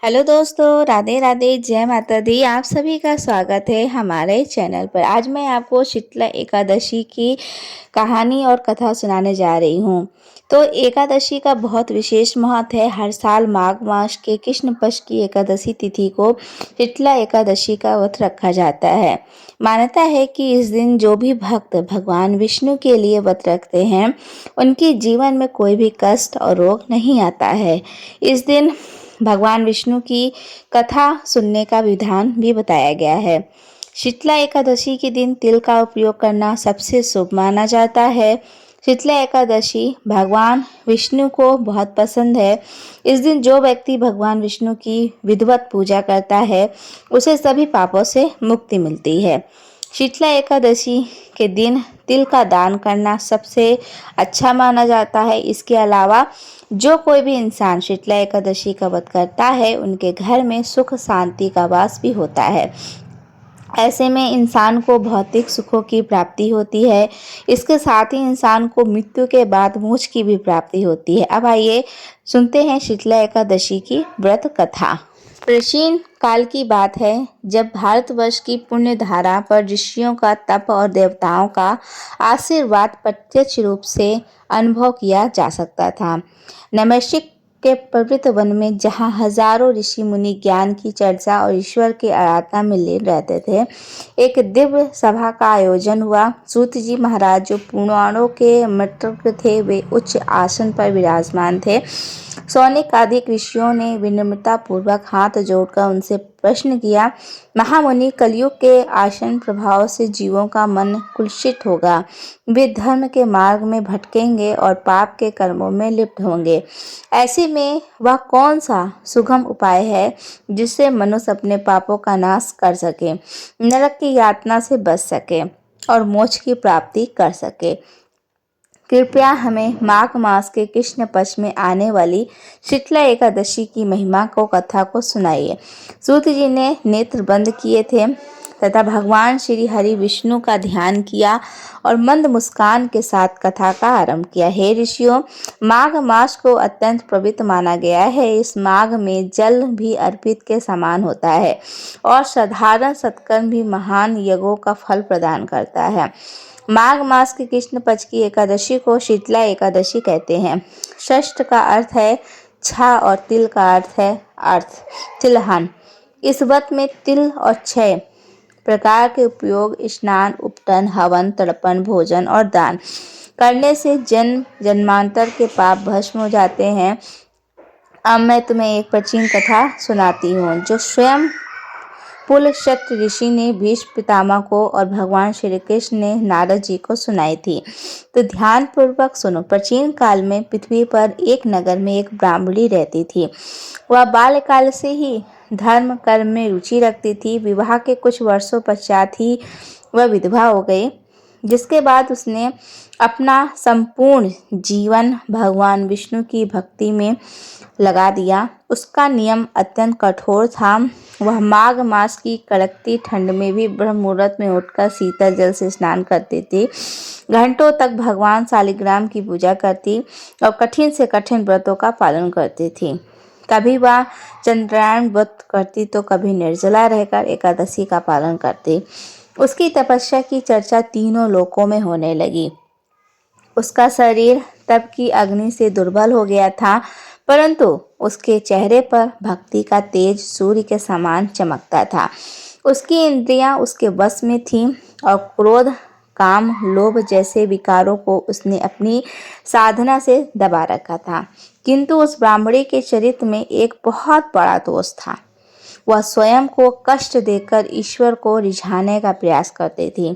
Hello दोस्तों, राधे राधे, जय माता दी। आप सभी का स्वागत है हमारे चैनल पर। आज मैं आपको शीतला एकादशी की कहानी और कथा सुनाने जा रही हूँ। तो एकादशी का बहुत विशेष महत्व है। हर साल माघ मास के कृष्ण पक्ष की एकादशी तिथि को शीतला एकादशी का व्रत रखा जाता है। मान्यता है कि इस दिन जो भी भक्त भगवान विष्णु के लिए व्रत रखते हैं, उनके जीवन में कोई भी कष्ट और रोग नहीं आता है। इस दिन भगवान विष्णु की कथा सुनने का विधान भी बताया गया है। शीतला एकादशी के दिन तिल का उपयोग करना सबसे शुभ माना जाता है। शीतला एकादशी भगवान विष्णु को बहुत पसंद है। इस दिन जो व्यक्ति भगवान विष्णु की विधिवत पूजा करता है, उसे सभी पापों से मुक्ति मिलती है। शीतला एकादशी के दिन तिल का दान करना सबसे अच्छा माना जाता है। इसके अलावा जो कोई भी इंसान शीतला एकादशी का व्रत करता है, उनके घर में सुख शांति का वास भी होता है। ऐसे में इंसान को भौतिक सुखों की प्राप्ति होती है। इसके साथ ही इंसान को मृत्यु के बाद मोक्ष की भी प्राप्ति होती है। अब आइए सुनते हैं शीतला एकादशी की व्रत कथा। प्राचीन काल की बात है, जब भारतवर्ष की पुण्य धारा पर ऋषियों का तप और देवताओं का आशीर्वाद प्रत्यक्ष रूप से अनुभव किया जा सकता था। नैमिषिक के पवित्र वन में, जहाँ हजारों ऋषि मुनि ज्ञान की चर्चा और ईश्वर की आराधना में लीन रहते थे, एक दिव्य सभा का आयोजन हुआ। सूत जी महाराज, जो पुराणों के मृतक थे, वे उच्च आसन पर विराजमान थे। सौनिक आदि ऋषियों ने विनम्रता पूर्वक हाथ जोड़कर उनसे प्रश्न किया, महामुनि, कलयुग के आसन प्रभाव से जीवों का मन कुलसित होगा। वे धर्म के मार्ग में भटकेंगे और पाप के कर्मों में लिप्त होंगे। ऐसे में वह कौन सा सुगम उपाय है जिससे मनुष्य अपने पापों का नाश कर सके, नरक की यातना से बच सके और मोक्ष की प्राप्ति कर सके? कृपया हमें माघ मास के कृष्ण पक्ष में आने वाली शीतला एकादशी की महिमा को कथा को सुनाइए। सूत जी ने नेत्र बंद किए थे तथा भगवान श्री हरि विष्णु का ध्यान किया और मंद मुस्कान के साथ कथा का आरंभ किया। हे ऋषियों, माघ मास को अत्यंत पवित्र माना गया है। इस माघ में जल भी अर्पित के समान होता है और साधारण सत्कर्म भी महान यज्ञों का फल प्रदान करता है। माघ मास की कृष्ण पक्ष की एकादशी को शीतला एकादशी कहते हैं। षष्ठ का अर्थ है छह और तिल का अर्थ है तिलहन। इस व्रत में तिल और 6 प्रकार के उपयोग, स्नान, उपटन, हवन, तर्पण, भोजन और दान करने से जन्म जन्मांतर के पाप भस्म हो जाते हैं। अब मैं तुम्हें एक प्राचीन कथा सुनाती हूँ, जो स्वयं पुलशत ऋषि ने भीष्म पितामह को और भगवान श्री कृष्ण ने नारद जी को सुनाई थी। तो ध्यान पूर्वक सुनो। प्राचीन काल में पृथ्वी पर एक नगर में एक ब्राह्मणी रहती थी। वह बाल्यकाल से ही धर्म कर्म में रुचि रखती थी। विवाह के कुछ वर्षों पश्चात ही वह विधवा हो गई, जिसके बाद उसने अपना संपूर्ण जीवन भगवान विष्णु की भक्ति में लगा दिया। उसका नियम अत्यंत कठोर था। वह माघ मास की कड़कती ठंड में भी ब्रह्म मुहूर्त में उठकर शीतल जल से स्नान करती थी। घंटों तक भगवान शालिग्राम की पूजा करती और कठिन से कठिन व्रतों का पालन करती थी। कभी वह चंद्रायण व्रत करती तो कभी निर्जला रहकर एकादशी का पालन करती। उसकी तपस्या की चर्चा तीनों लोकों में होने लगी। उसका शरीर तप की अग्नि से दुर्बल हो गया था, परंतु उसके चेहरे पर भक्ति का तेज सूर्य के समान चमकता था। उसकी इंद्रियां उसके वश में थीं और क्रोध, काम, लोभ जैसे विकारों को उसने अपनी साधना से दबा रखा था। किंतु उस ब्राह्मणी के चरित्र में एक बहुत बड़ा दोष था। वह स्वयं को कष्ट देकर ईश्वर को रिझाने का प्रयास करती थी,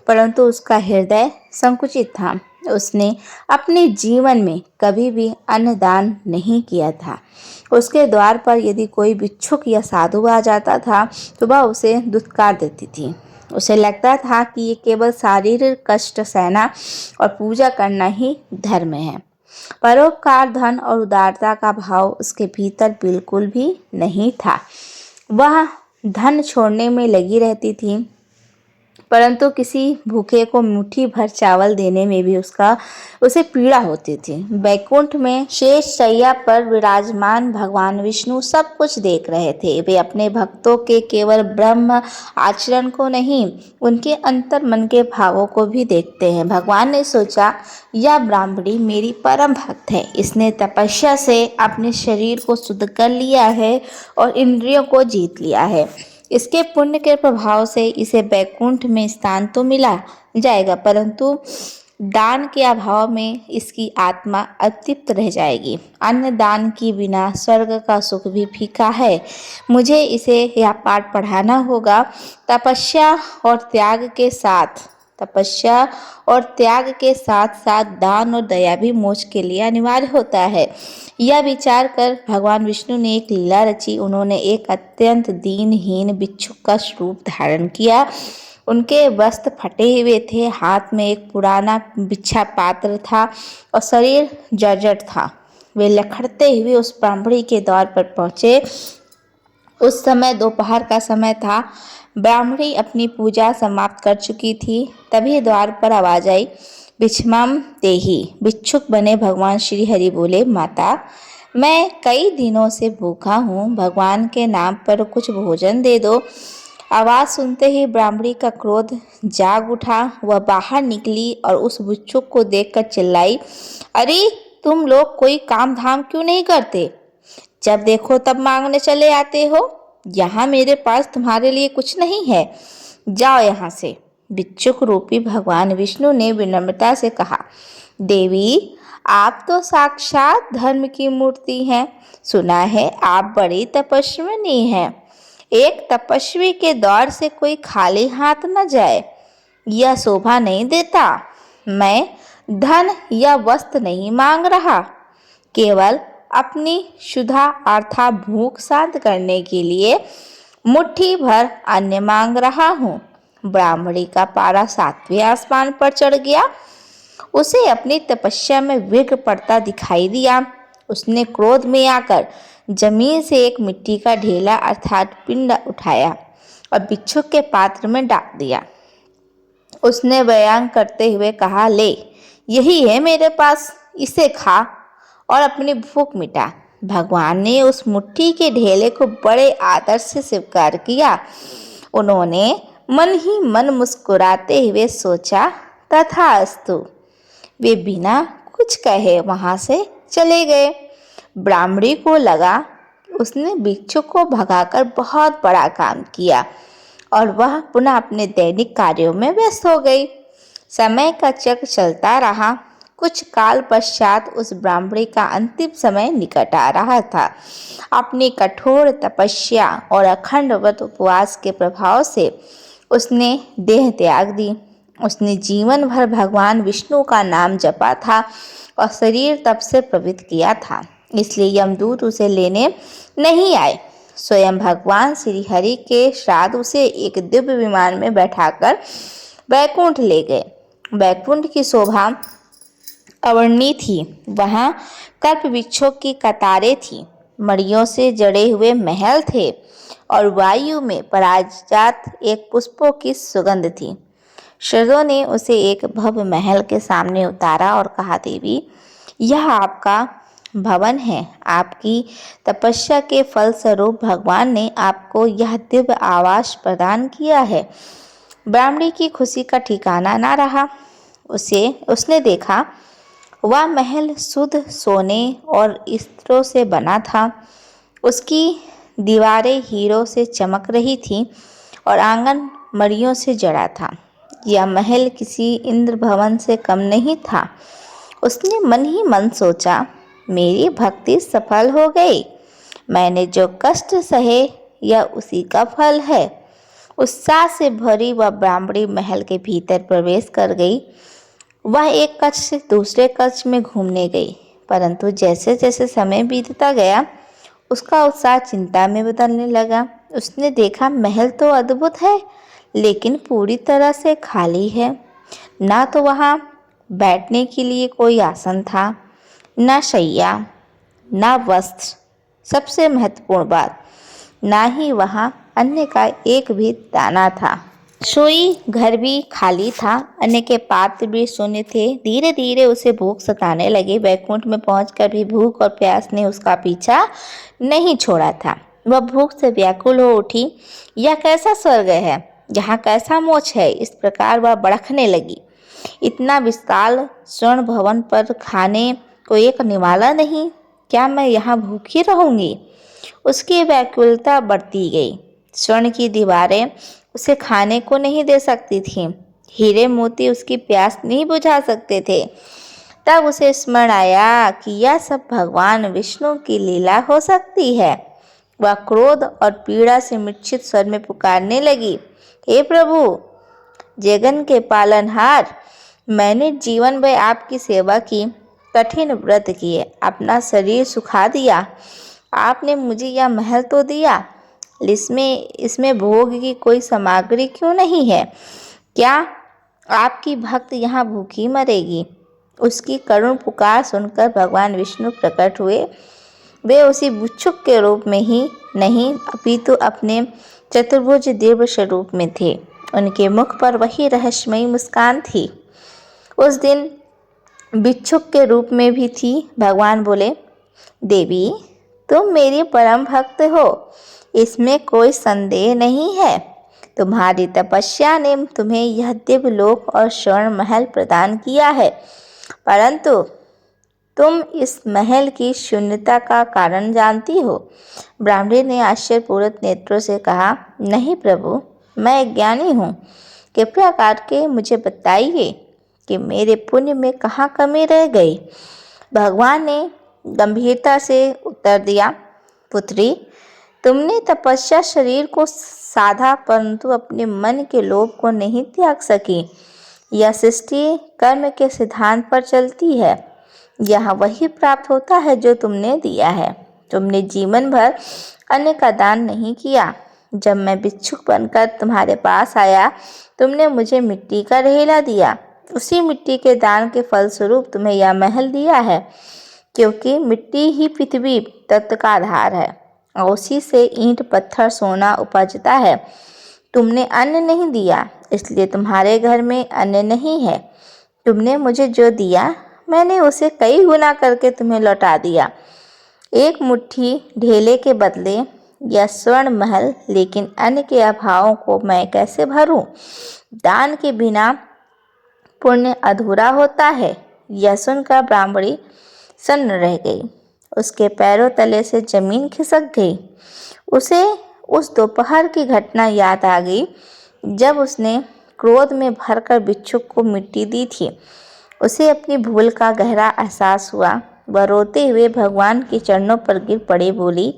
परंतु उसका हृदय संकुचित था। उसने अपने जीवन में कभी भी अन्नदान नहीं किया था। उसके द्वार पर यदि कोई भिक्षुक या साधु आ जाता था, तो वह उसे दुत्कार देती थी। उसे लगता था कि ये केवल शारीरिक कष्ट सहना और पूजा करना ही धर्म है। परोपकार, धन और उदारता का भाव उसके भीतर बिल्कुल भी नहीं था। वह धन छोड़ने में लगी रहती थी। परंतु किसी भूखे को मुट्ठी भर चावल देने में भी उसे पीड़ा होती थी। बैकुंठ में शेष शैया पर विराजमान भगवान विष्णु सब कुछ देख रहे थे। वे अपने भक्तों के केवल ब्रह्म आचरण को नहीं, उनके अंतर मन के भावों को भी देखते हैं। भगवान ने सोचा, यह ब्राह्मणी मेरी परम भक्त है। इसने तपस्या से अपने शरीर को शुद्ध कर लिया है और इंद्रियों को जीत लिया है। इसके पुण्य के प्रभाव से इसे बैकुंठ में स्थान तो मिला जाएगा, परंतु दान के अभाव में इसकी आत्मा अतृप्त रह जाएगी। अन्न दान के बिना स्वर्ग का सुख भी फीका है। मुझे इसे यह पाठ पढ़ाना होगा। तपस्या और त्याग के साथ साथ दान और दया भी मोक्ष के लिए अनिवार्य होता है। यह विचार कर भगवान विष्णु ने एक लीला रची। उन्होंने एक अत्यंत दीनहीन भिक्षुक का रूप धारण किया। उनके वस्त्र फटे हुए थे, हाथ में एक पुराना बिछा पात्र था और शरीर जर्जर था। वे लखड़ते हुए उस ब्राह्मणी के द्वार पर पहुंचे। उस समय दोपहर का समय था। ब्राह्मणी अपनी पूजा समाप्त कर चुकी थी। तभी द्वार पर आवाज आई, भिक्षमाम देहि। भिक्षुक बने भगवान श्री हरि बोले, माता मैं कई दिनों से भूखा हूँ, भगवान के नाम पर कुछ भोजन दे दो। आवाज सुनते ही ब्राह्मणी का क्रोध जाग उठा। वह बाहर निकली और उस भिक्षुक को देखकर चिल्लाई, अरे तुम लोग कोई काम धाम क्यों नहीं करते? जब देखो तब मांगने चले आते हो। यहाँ मेरे पास तुम्हारे लिए कुछ नहीं है, जाओ यहाँ से। भिक्षुक रूपी भगवान विष्णु ने विनम्रता से कहा, देवी आप तो साक्षात धर्म की मूर्ति हैं। सुना है आप बड़ी तपस्विनी हैं। एक तपस्वी के दौर से कोई खाली हाथ न जाए, यह शोभा नहीं देता। मैं धन या वस्त्र नहीं मांग रहा, केवल अपनी क्षुधा अर्थात भूख शांत करने के लिए मुट्ठी भर अन्न मांग रहा हूँ। ब्राह्मणी का पारा 7वें आसमान पर चढ़ गया। उसे अपनी तपस्या में विघ्न पड़ता दिखाई दिया। उसने क्रोध में आकर जमीन से एक मिट्टी का ढेला अर्थात पिंड उठाया और भिक्षुक के पात्र में डाल दिया। उसने व्यंग करते हुए कहा, ले यही है मेरे पास, इसे खा और अपनी भूख मिटा। भगवान ने उस मुट्ठी के ढेले को बड़े आदर से स्वीकार किया। उन्होंने मन ही मन मुस्कुराते हुए सोचा, तथास्तु। वे बिना कुछ कहे वहां से चले गए। ब्राह्मणी को लगा उसने भिक्षुक को भगाकर बहुत बड़ा काम किया और वह पुनः अपने दैनिक कार्यों में व्यस्त हो गई। समय का चक्र चलता रहा। कुछ काल पश्चात उस ब्राह्मणी का अंतिम समय निकट आ रहा था। अपनी कठोर तपस्या और अखंड व्रत उपवास के प्रभाव से उसने देह त्याग दी। उसने जीवन भर भगवान विष्णु का नाम जपा था और शरीर तप से पवित्र किया था, इसलिए यमदूत उसे लेने नहीं आए। स्वयं भगवान श्री हरि के श्राद्ध उसे एक दिव्य विमान में बैठाकर बैकुंठ ले गए। बैकुंठ की शोभा अवर्णनीय थी। वहाँ कल्प वृक्षों की कतारें थीं, मड़ियों से जड़े हुए महल थे और वायु में पराजात एक पुष्पों की सुगंध थी। शरदों ने उसे एक भव्य महल के सामने उतारा और कहा, देवी यह आपका भवन है। आपकी तपस्या के फलस्वरूप भगवान ने आपको यह दिव्य आवास प्रदान किया है। ब्राह्मणी की खुशी का ठिकाना ना रहा। उसने देखा वह महल शुद्ध सोने और इस्त्रों से बना था। उसकी दीवारें हीरों से चमक रही थीं और आंगन मड़ियों से जड़ा था। यह महल किसी इंद्र भवन से कम नहीं था। उसने मन ही मन सोचा, मेरी भक्ति सफल हो गई। मैंने जो कष्ट सहे यह उसी का फल है। उत्साह से भरी वह ब्राह्मणी महल के भीतर प्रवेश कर गई। वह एक कक्ष से दूसरे कक्ष में घूमने गई, परंतु जैसे जैसे समय बीतता गया उसका उत्साह चिंता में बदलने लगा। उसने देखा महल तो अद्भुत है, लेकिन पूरी तरह से खाली है। ना तो वहाँ बैठने के लिए कोई आसन था, ना शैया, ना वस्त्र, सबसे महत्वपूर्ण बात, ना ही वहाँ अन्न का एक भी दाना था। सोई घर भी खाली था, अन्न के पात्र भी शून्य थे। धीरे धीरे उसे भूख सताने लगी। वैकुंठ में पहुंचकर भी भूख और प्यास ने उसका पीछा नहीं छोड़ा था। वह भूख से व्याकुल हो उठी। यह कैसा स्वर्ग है, यहाँ कैसा मोक्ष है। इस प्रकार वह बड़कने लगी। इतना विशाल स्वर्ण भवन पर खाने को एक निवाला नहीं, क्या मैं यहाँ भूखी रहूंगी। उसकी व्याकुलता बढ़ती गई। स्वर्ण की दीवारें उसे खाने को नहीं दे सकती थीं। हीरे मोती उसकी प्यास नहीं बुझा सकते थे। तब उसे स्मरण आया कि यह सब भगवान विष्णु की लीला हो सकती है। वह क्रोध और पीड़ा से मूर्छित स्वर में पुकारने लगी, हे प्रभु, जगन के पालनहार, मैंने जीवन भर आपकी सेवा की, कठिन व्रत किए, अपना शरीर सुखा दिया। आपने मुझे यह महल तो दिया, इसमें भोग की कोई सामग्री क्यों नहीं है। क्या आपकी भक्त यहाँ भूखी मरेगी। उसकी करुण पुकार सुनकर भगवान विष्णु प्रकट हुए। वे उसी भिक्षुक के रूप में ही नहीं अपितु अपने चतुर्भुज दिव्य स्वरूप में थे। उनके मुख पर वही रहस्यमयी मुस्कान थी। उस दिन भिक्षुक के रूप में भी थी। भगवान बोले, देवी, तुम मेरी परम भक्त हो, इसमें कोई संदेह नहीं है। तुम्हारी तपस्या ने तुम्हें यह दिव्य लोक और स्वर्ण महल प्रदान किया है, परंतु तुम इस महल की शून्यता का कारण जानती हो। ब्राह्मणी ने आश्चर्यपूरित नेत्रों से कहा, नहीं प्रभु, मैं ज्ञानी हूँ। कृपया करके मुझे बताइए कि मेरे पुण्य में कहाँ कमी रह गई। भगवान ने गंभीरता से उत्तर दिया, पुत्री, तुमने तपस्या शरीर को साधा, परंतु अपने मन के लोभ को नहीं त्याग सकी। यह सृष्टि कर्म के सिद्धांत पर चलती है। यह वही प्राप्त होता है जो तुमने दिया है। तुमने जीवन भर अन्न का दान नहीं किया। जब मैं भिक्षुक बनकर तुम्हारे पास आया, तुमने मुझे मिट्टी का ढेला दिया। उसी मिट्टी के दान के फलस्वरूप तुम्हें यह महल दिया है, क्योंकि मिट्टी ही पृथ्वी तत्व का आधार है और उसी से ईंट पत्थर सोना उपजता है। तुमने अन्न नहीं दिया, इसलिए तुम्हारे घर में अन्न नहीं है। तुमने मुझे जो दिया, मैंने उसे कई गुना करके तुम्हें लौटा दिया। एक मुट्ठी ढेले के बदले यह स्वर्ण महल, लेकिन अन्न के अभावों को मैं कैसे भरूं। दान के बिना पुण्य अधूरा होता है। यह सुनकर ब्राह्मणी सन्न रह गई। उसके पैरों तले से जमीन खिसक गई। उसे उस दोपहर की घटना याद आ गई जब उसने क्रोध में भरकर भिक्षुक को मिट्टी दी थी। उसे अपनी भूल का गहरा एहसास हुआ। वह रोते हुए भगवान के चरणों पर गिर पड़ी, बोली,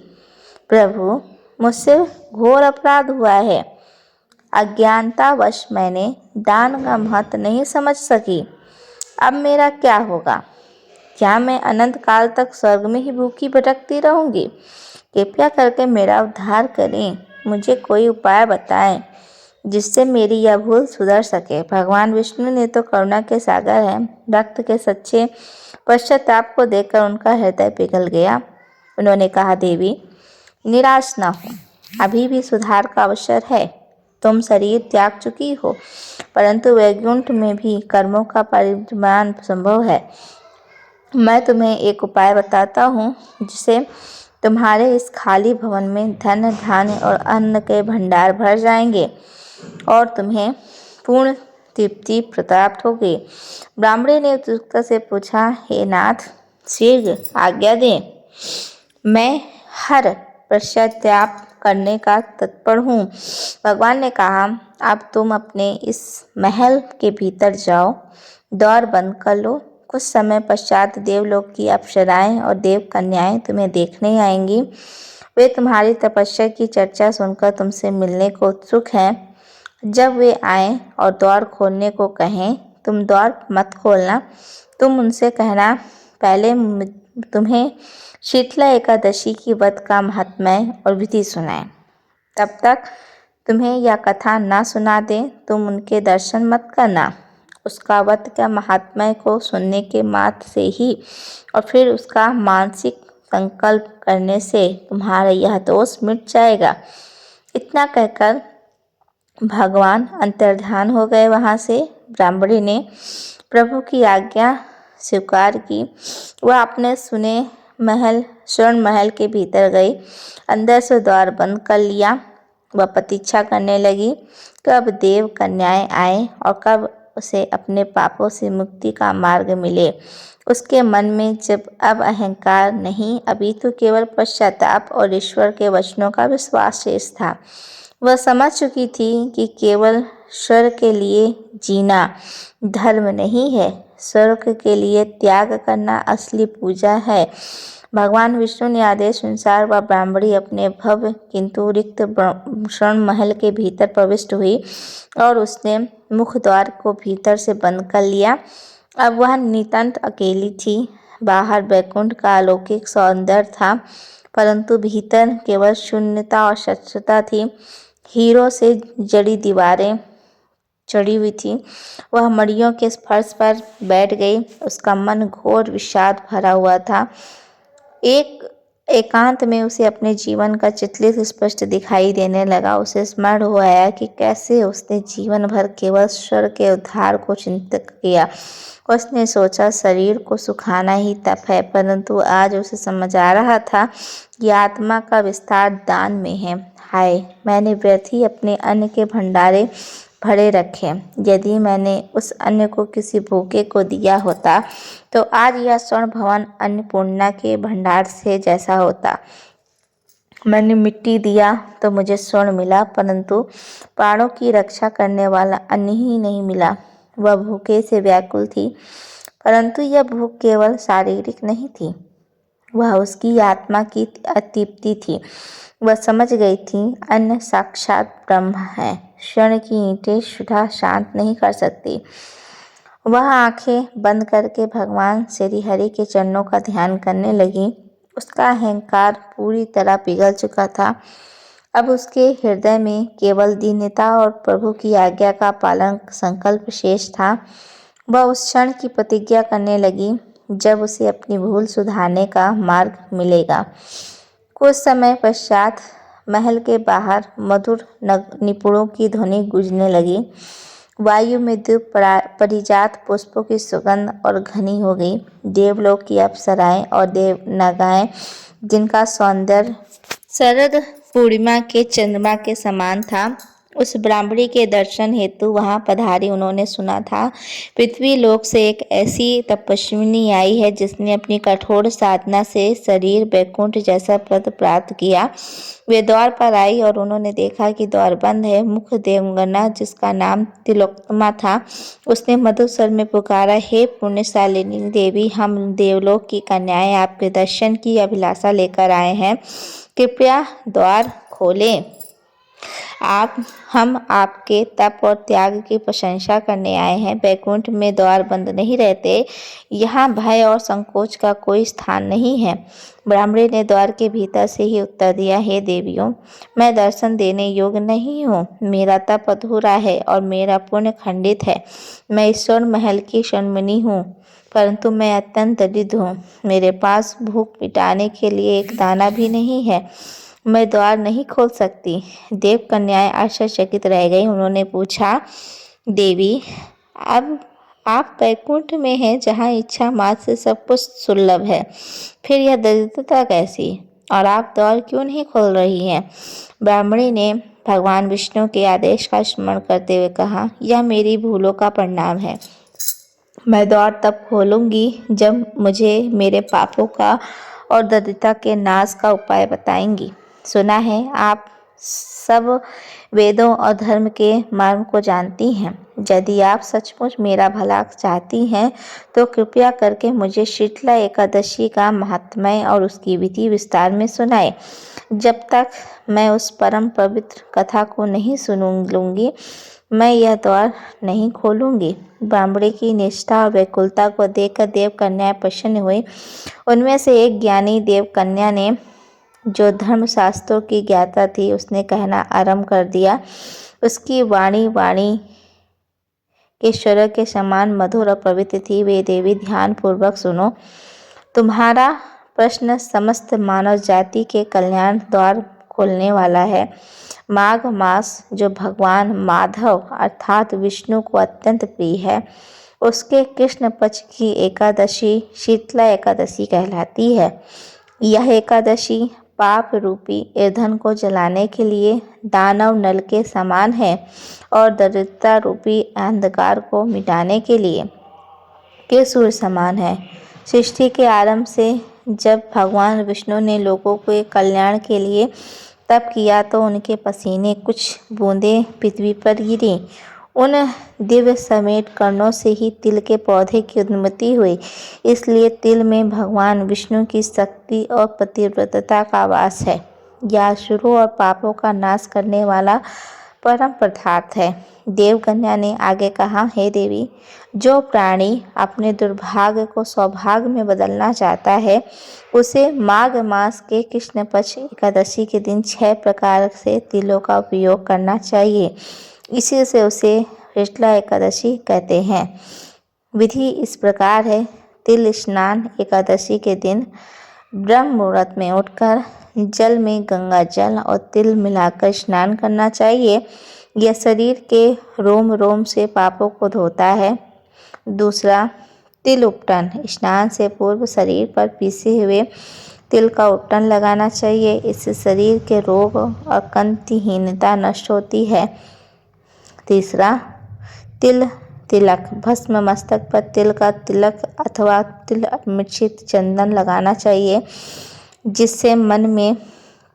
प्रभु, मुझसे घोर अपराध हुआ है। अज्ञानतावश मैंने दान का महत्व नहीं समझ सकी। अब मेरा क्या होगा। क्या मैं अनंत काल तक स्वर्ग में ही भूखी भटकती रहूंगी। कृपया करके मेरा उद्धार करें। मुझे कोई उपाय बताएं जिससे मेरी यह भूल सुधर सके। भगवान विष्णु ने तो करुणा के सागर हैं। भक्त के सच्चे पश्चाताप को देखकर उनका हृदय पिघल गया। उन्होंने कहा, देवी, निराश न हो, अभी भी सुधार का अवसर है। तुम शरीर त्याग चुकी हो, परंतु वैकुंठ में भी कर्मों का परिमाण संभव है। मैं तुम्हें एक उपाय बताता हूँ जिससे तुम्हारे इस खाली भवन में धन, धान्य और अन्न के भंडार भर जाएंगे और तुम्हें पूर्ण तृप्ति प्राप्त होगी। ब्राह्मणी ने उत्सुकता से पूछा, हे नाथ, शीघ्र आज्ञा दें। मैं हर पश्चाताप करने का तत्पर हूँ। भगवान ने कहा, अब तुम अपने इस महल के भीतर जाओ, द्वार बंद कर लो। कुछ समय पश्चात देवलोक की अप्सराएं और देव कन्याएं तुम्हें देखने आएंगी। वे तुम्हारी तपस्या की चर्चा सुनकर तुमसे मिलने को उत्सुक हैं। जब वे आएं और द्वार खोलने को कहें, तुम द्वार मत खोलना। तुम उनसे कहना, पहले तुम्हें शीतला एकादशी की व्रत का महात्म्य और विधि सुनाएं। तब तक तुम्हें यह कथा ना सुना दें, तुम उनके दर्शन मत करना। उसका व्रत का महात्म्य को सुनने के मात्र से ही और फिर उसका मानसिक संकल्प करने से तुम्हारा यह दोष मिट जाएगा। इतना कहकर भगवान अंतर्ध्यान हो गए वहाँ से। ब्राह्मणी ने प्रभु की आज्ञा स्वीकार की। वह अपने स्वर्ण महल के भीतर गई। अंदर से द्वार बंद कर लिया। वह प्रतीक्षा करने लगी कब देव कन्याएं आए और कब उसे अपने पापों से मुक्ति का मार्ग मिले। उसके मन में जब अब अहंकार नहीं, अभी तो केवल पश्चाताप और ईश्वर के वचनों का विश्वास शेष था। वह समझ चुकी थी कि केवल स्वर्ग के लिए जीना धर्म नहीं है, स्वर्ग के लिए त्याग करना असली पूजा है। भगवान विष्णु ने आदेश अनुसार वह ब्राह्मणी अपने भव्य किंतु रिक्त स्वर्ण महल के भीतर प्रविष्ट हुई और उसने मुख द्वार को भीतर से बंद कर लिया। अब वह नितांत अकेली थी। बाहर बैकुंठ का अलौकिक सौंदर्य था, परंतु भीतर केवल शून्यता और स्वच्छता थी। हीरों से जड़ी दीवारें चढ़ी हुई थी। वह मड़ियों के फर्श पर बैठ गई। उसका मन घोर विषाद भरा हुआ था। एकांत में उसे अपने जीवन का चित्रित स्पष्ट दिखाई देने लगा। उसे स्मरण हो आया कि कैसे उसने जीवन भर केवल स्वर्ग के उद्धार को चिंतित किया। उसने सोचा शरीर को सुखाना ही तप है, परंतु आज उसे समझ आ रहा था कि आत्मा का विस्तार दान में है। हाय, मैंने व्यर्थ ही अपने अन्न के भंडारे भरे रखे। यदि मैंने उस अन्न को किसी भूखे को दिया होता तो आज यह स्वर्ण भवन अन्नपूर्णा के भंडार से जैसा होता। मैंने मिट्टी दिया तो मुझे स्वर्ण मिला, परंतु प्राणों की रक्षा करने वाला अन्न ही नहीं मिला। वह भूखे से व्याकुल थी, परंतु यह भूख केवल शारीरिक नहीं थी, वह उसकी आत्मा की अतृप्ति थी। वह समझ गई थी अन्न साक्षात ब्रह्म है। स्वर्ण की ईंटें क्षुधा शांत नहीं कर सकती। वह आंखें बंद करके भगवान श्री हरि के चरणों का ध्यान करने लगी। उसका अहंकार पूरी तरह पिघल चुका था। अब उसके हृदय में केवल दीनता और प्रभु की आज्ञा का पालन संकल्प शेष था। वह उस क्षण की प्रतिज्ञा करने लगी जब उसे अपनी भूल सुधारने का मार्ग मिलेगा। कुछ समय पश्चात महल के बाहर मधुर निपुणों की ध्वनि गूंजने लगी। वायु में द्वीप परिजात पुष्पों की सुगंध और घनी हो गई। देवलोक की अप्सराएं और देव नागाएं, जिनका सौंदर्य शरद पूर्णिमा के चंद्रमा के समान था, उस ब्राह्मणी के दर्शन हेतु वहां पधारी। उन्होंने सुना था पृथ्वी लोक से एक ऐसी तपस्विनी आई है जिसने अपनी कठोर साधना से शरीर वैकुंठ जैसा पद प्राप्त किया। वे द्वार पर आई और उन्होंने देखा कि द्वार बंद है। मुख्य देवगणा, जिसका नाम तिलोत्तमा था, उसने मधुर स्वर में पुकारा, हे पुण्यशालिनी देवी, हम देवलोक की कन्याएं आपके दर्शन की अभिलाषा लेकर आए हैं। कृपया द्वार खोलें। हम आपके तप और त्याग की प्रशंसा करने आए हैं। बैकुंठ में द्वार बंद नहीं रहते। यहाँ भय और संकोच का कोई स्थान नहीं है। ब्राह्मणी ने द्वार के भीतर से ही उत्तर दिया, हे देवियों, मैं दर्शन देने योग्य नहीं हूँ। मेरा तप अधूरा है और मेरा पुण्य खंडित है। मैं ईश्वर महल की शर्मणी हूँ, परंतु मैं अत्यंत दरिद्र हूँ। मेरे पास भूख मिटाने के लिए एक दाना भी नहीं है। मैं द्वार नहीं खोल सकती। देव कन्याएं आश्चर्यचकित रह गई। उन्होंने पूछा, देवी, अब आप बैकुंठ में हैं, जहाँ इच्छा मात्र से सब कुछ सुलभ है, फिर यह दरिद्रता कैसी? और आप द्वार क्यों नहीं खोल रही हैं? ब्राह्मणी ने भगवान विष्णु के आदेश का स्मरण करते हुए कहा, यह मेरी भूलों का परिणाम है। मैं द्वार तब खोलूंगी जब मुझे मेरे पापों का और दरिद्रता के नाश का उपाय बताएंगी। सुना है आप सब वेदों और धर्म के मर्म को जानती हैं। यदि आप सचमुच मेरा भला चाहती हैं तो कृपया करके मुझे शीतला एकादशी का महात्म्य और उसकी विधि विस्तार में सुनाएं। जब तक मैं उस परम पवित्र कथा को नहीं सुन लूँगी, मैं यह द्वार नहीं खोलूँगी। ब्राह्मणी की निष्ठा और व्याकुलता को देखकर देव कन्याएं प्रसन्न हुई। उनमें से एक ज्ञानी देव कन्या ने, जो धर्मशास्त्रों की ज्ञाता थी, उसने कहना आरंभ कर दिया। उसकी वाणी के स्वर के समान मधुर और पवित्र थी। वे देवी, ध्यान पूर्वक सुनो। तुम्हारा प्रश्न समस्त मानव जाति के कल्याण द्वार खोलने वाला है। माघ मास जो भगवान माधव अर्थात विष्णु को अत्यंत प्रिय है, उसके कृष्ण पक्ष की एकादशी शीतला एकादशी कहलाती है। यह एकादशी पाप रूपी ईंधन को जलाने के लिए दानव नल के समान है और दरिद्रता रूपी अंधकार को मिटाने के लिए के सूर्य समान है। सृष्टि के आरंभ से जब भगवान विष्णु ने लोगों के कल्याण के लिए तप किया तो उनके पसीने कुछ बूंदें पृथ्वी पर गिरी। उन दिव्य समेट कर्णों से ही तिल के पौधे की उत्पत्ति हुई। इसलिए तिल में भगवान विष्णु की शक्ति और पतिव्रतता का वास है। यह असुरों और पापों का नाश करने वाला परम पदार्थ है। देवकन्या ने आगे कहा, हे देवी, जो प्राणी अपने दुर्भाग्य को सौभाग्य में बदलना चाहता है, उसे माघ मास के कृष्ण पक्ष एकादशी के दिन 6 प्रकार से तिलों का उपयोग करना चाहिए। इसी से उसे शीतला एकादशी कहते हैं। विधि इस प्रकार है। तिल स्नान एकादशी के दिन ब्रह्म मुहूर्त में उठकर जल में गंगा जल और तिल मिलाकर स्नान करना चाहिए। यह शरीर के रोम रोम से पापों को धोता है। दूसरा, तिल उपटन स्नान से पूर्व शरीर पर पीसे हुए तिल का उपटन लगाना चाहिए। इससे शरीर के रोग और कांतिहीनता नष्ट होती है। तीसरा, तिल तिलक भस्म मस्तक पर तिल का तिलक अथवा तिल मिश्रित चंदन लगाना चाहिए, जिससे मन में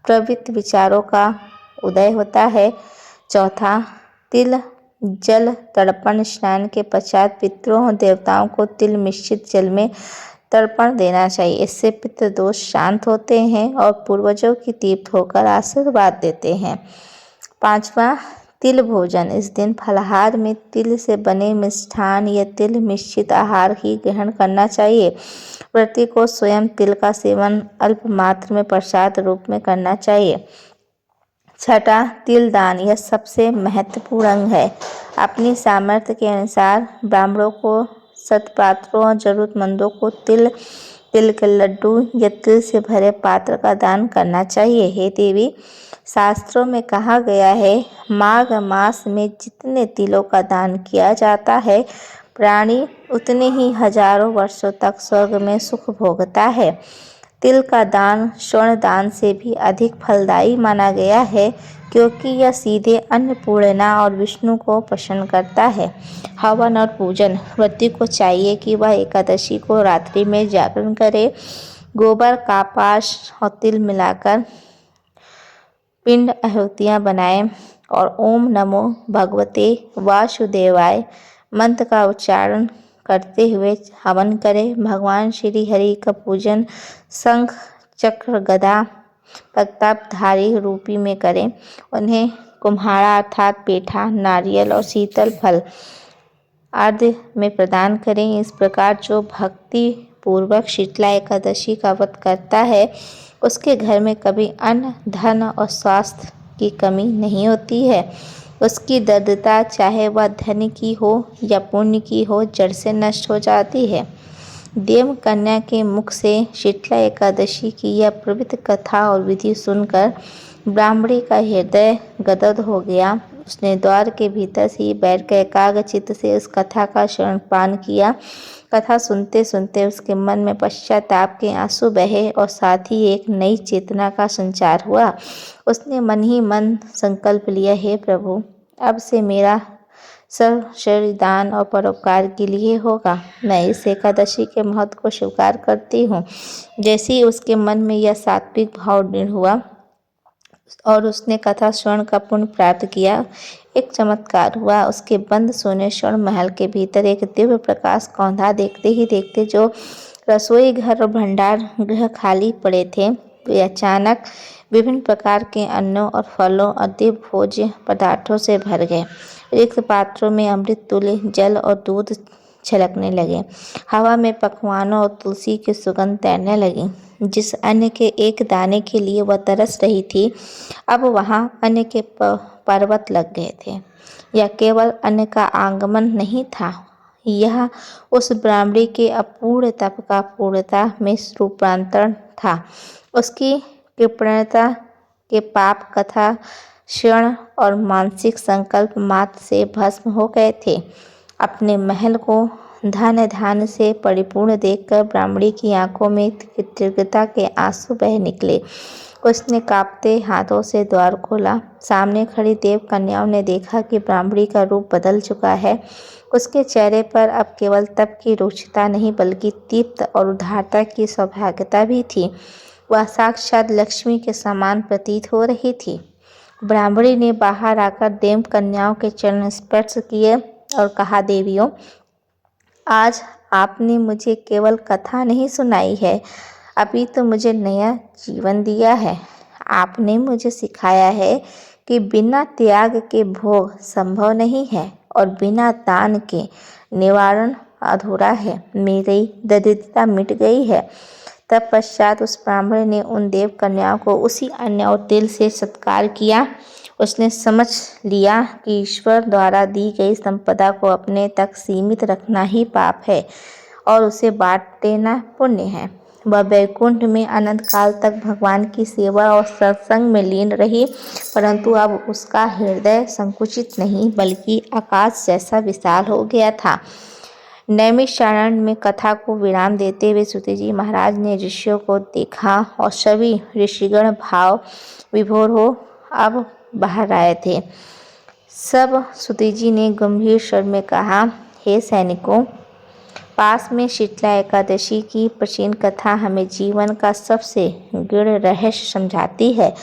प्रवृत्त विचारों का उदय होता है। चौथा, तिल जल तर्पण स्नान के पश्चात पितरों और देवताओं को तिल मिश्रित जल में तर्पण देना चाहिए। इससे पितृ दोष शांत होते हैं और पूर्वजों की तृप्त होकर आशीर्वाद देते हैं। पांचवा, तिल भोजन इस दिन फलाहार में तिल से बने मिष्ठान या तिल मिश्रित आहार ही ग्रहण करना चाहिए। व्रती को स्वयं तिल का सेवन अल्प मात्र में प्रसाद रूप में करना चाहिए। छठा, तिल दान यह सबसे महत्वपूर्ण अंग है। अपनी सामर्थ्य के अनुसार ब्राह्मणों को, सत्पात्रों और जरूरतमंदों को तिल के लड्डू या तिल से भरे पात्र का दान करना चाहिए। हे देवी, शास्त्रों में कहा गया है, माघ मास में जितने तिलों का दान किया जाता है, प्राणी उतने ही हजारों वर्षों तक स्वर्ग में सुख भोगता है। तिल का दान स्वर्ण दान से भी अधिक फलदायी माना गया है, क्योंकि यह सीधे अन्नपूर्णा और विष्णु को प्रसन्न करता है। हवन और पूजन व्रती को चाहिए कि वह एकादशी को रात्रि में जागरण करे, गोबर का पाश और तिल मिलाकर पिंड आहुतियाँ बनाएं और ओम नमो भगवते वासुदेवाय मंत्र का उच्चारण करते हुए हवन करें। भगवान श्री हरि का पूजन शंख चक्र गदा प्रतापधारी रूपी में करें। उन्हें कुम्हाड़ा अर्थात पेठा, नारियल और शीतल फल आदि में प्रदान करें। इस प्रकार जो भक्ति पूर्वक शीतला एकादशी का व्रत करता है, उसके घर में कभी अन्न, धन और स्वास्थ्य की कमी नहीं होती है। उसकी दरिद्रता चाहे वह धन की हो या पुण्य की हो, जड़ से नष्ट हो जाती है। देव कन्या के मुख से शीतला एकादशी की यह पवित्र कथा और विधि सुनकर ब्राह्मणी का हृदय गदगद हो गया। उसने द्वार के भीतर से ही बैठकर एकाग्र चित्त से उस कथा का श्रवण पान किया। कथा सुनते सुनते उसके मन में पश्चाताप के आंसू बहे और साथ ही एक नई चेतना का संचार हुआ। उसने मन ही मन संकल्प लिया, हे प्रभु, अब से मेरा सर्व शरीर दान और परोपकार के लिए होगा। मैं इस एकादशी के महत्व को स्वीकार करती हूँ। जैसे ही उसके मन में यह सात्विक भाव दृढ़ हुआ और उसने कथा श्रवण का पुण्य प्राप्त किया, एक चमत्कार हुआ। उसके बंद सोने स्वर्ण महल के भीतर एक दिव्य प्रकाश कौंधा। देखते ही देखते जो रसोई घर और भंडार गृह खाली पड़े थे, वे अचानक विभिन्न प्रकार के अन्नों और फलों और दिव्य भोज्य पदार्थों से भर गए। रिक्त पात्रों में अमृत तुल्य जल और दूध छलकने लगे। हवा में पकवानों और तुलसी की सुगंध तैरने लगी। जिस अन्न के एक दाने के लिए वह तरस रही थी, अब वहाँ अन्न के पर्वत लग गए थे। यह केवल अन्न का आगमन नहीं था, यह उस ब्राह्मणी के अपूर्ण तप का पूर्णता में रूपांतरण था। उसकी कृपणता के पाप कथा क्षण और मानसिक संकल्प मात्र से भस्म हो गए थे। अपने महल को धन धान्य से परिपूर्ण देखकर ब्राह्मणी की आंखों में कृतज्ञता के आंसू बह निकले। उसने कांपते हाथों से द्वार खोला। सामने खड़ी देव कन्याओं ने देखा कि ब्राह्मणी का रूप बदल चुका है। उसके चेहरे पर अब केवल तप की रुचिता नहीं बल्कि तृप्त और उदारता की सौभाग्यता भी थी। वह साक्षात लक्ष्मी के समान प्रतीत हो रही थी। ब्राह्मणी ने बाहर आकर देव कन्याओं के चरण स्पर्श किए और कहा, देवियों, आज आपने मुझे केवल कथा नहीं सुनाई है, अभी तो मुझे नया जीवन दिया है। आपने मुझे सिखाया है कि बिना त्याग के भोग संभव नहीं है और बिना दान के निवारण अधूरा है। मेरी दरिद्रता मिट गई है। तत्पश्चात उस ब्राह्मण ने उन देव कन्याओं को उसी अन्न और तिल से सत्कार किया। उसने समझ लिया कि ईश्वर द्वारा दी गई संपदा को अपने तक सीमित रखना ही पाप है और उसे बांट देना पुण्य है। वह वैकुंठ में अनंत काल तक भगवान की सेवा और सत्संग में लीन रही, परंतु अब उसका हृदय संकुचित नहीं बल्कि आकाश जैसा विशाल हो गया था। नैमिषारण्य में कथा को विराम देते हुए सूतजी महाराज ने ऋषियों को देखा और सभी ऋषिगण भाव विभोर हो अब बाहर आए थे। सब सूतजी ने गंभीर स्वर में कहा, हे सैनिकों, पास में शीतला एकादशी की प्राचीन कथा हमें जीवन का सबसे गूढ़ रहस्य समझाती है।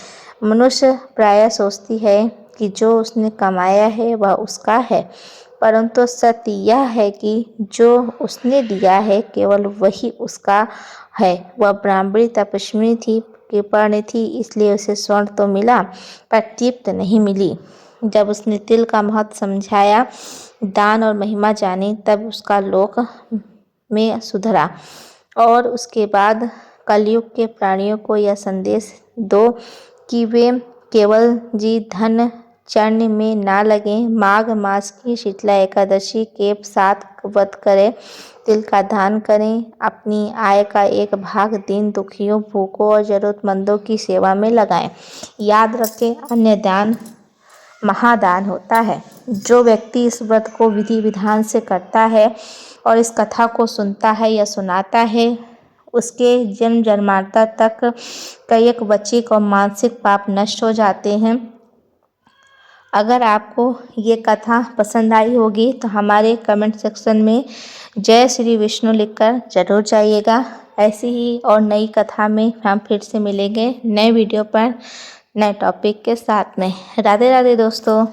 मनुष्य प्रायः सोचती है कि जो उसने कमाया है वह उसका है, परंतु सत्य यह है कि जो उसने दिया है केवल वही उसका है। वह ब्राह्मणी तपस्विनी थी, कृपण थी, इसलिए उसे स्वर्ण तो मिला पर तृप्त नहीं मिली। जब उसने तिल का महत्व समझाया, दान और महिमा जानी, तब उसका लोक में सुधरा। और उसके बाद कलयुग के प्राणियों को यह संदेश दो कि वे केवल जी धन चरण में ना लगें। माघ मास की शीतला एकादशी के साथ व्रत करें, तिल का दान करें, अपनी आय का एक भाग दीन दुखियों, भूखों और जरूरतमंदों की सेवा में लगाएं। याद रखें, अन्य दान महादान होता है। जो व्यक्ति इस व्रत को विधि विधान से करता है और इस कथा को सुनता है या सुनाता है, उसके जन्म जन्मांतर तक कायिक वैचिक और मानसिक पाप नष्ट हो जाते हैं। अगर आपको ये कथा पसंद आई होगी तो हमारे कमेंट सेक्शन में जय श्री विष्णु लिखकर जरूर जाइएगा। ऐसी ही और नई कथा में हम फिर से मिलेंगे नए वीडियो पर नए टॉपिक के साथ में। राधे राधे दोस्तों।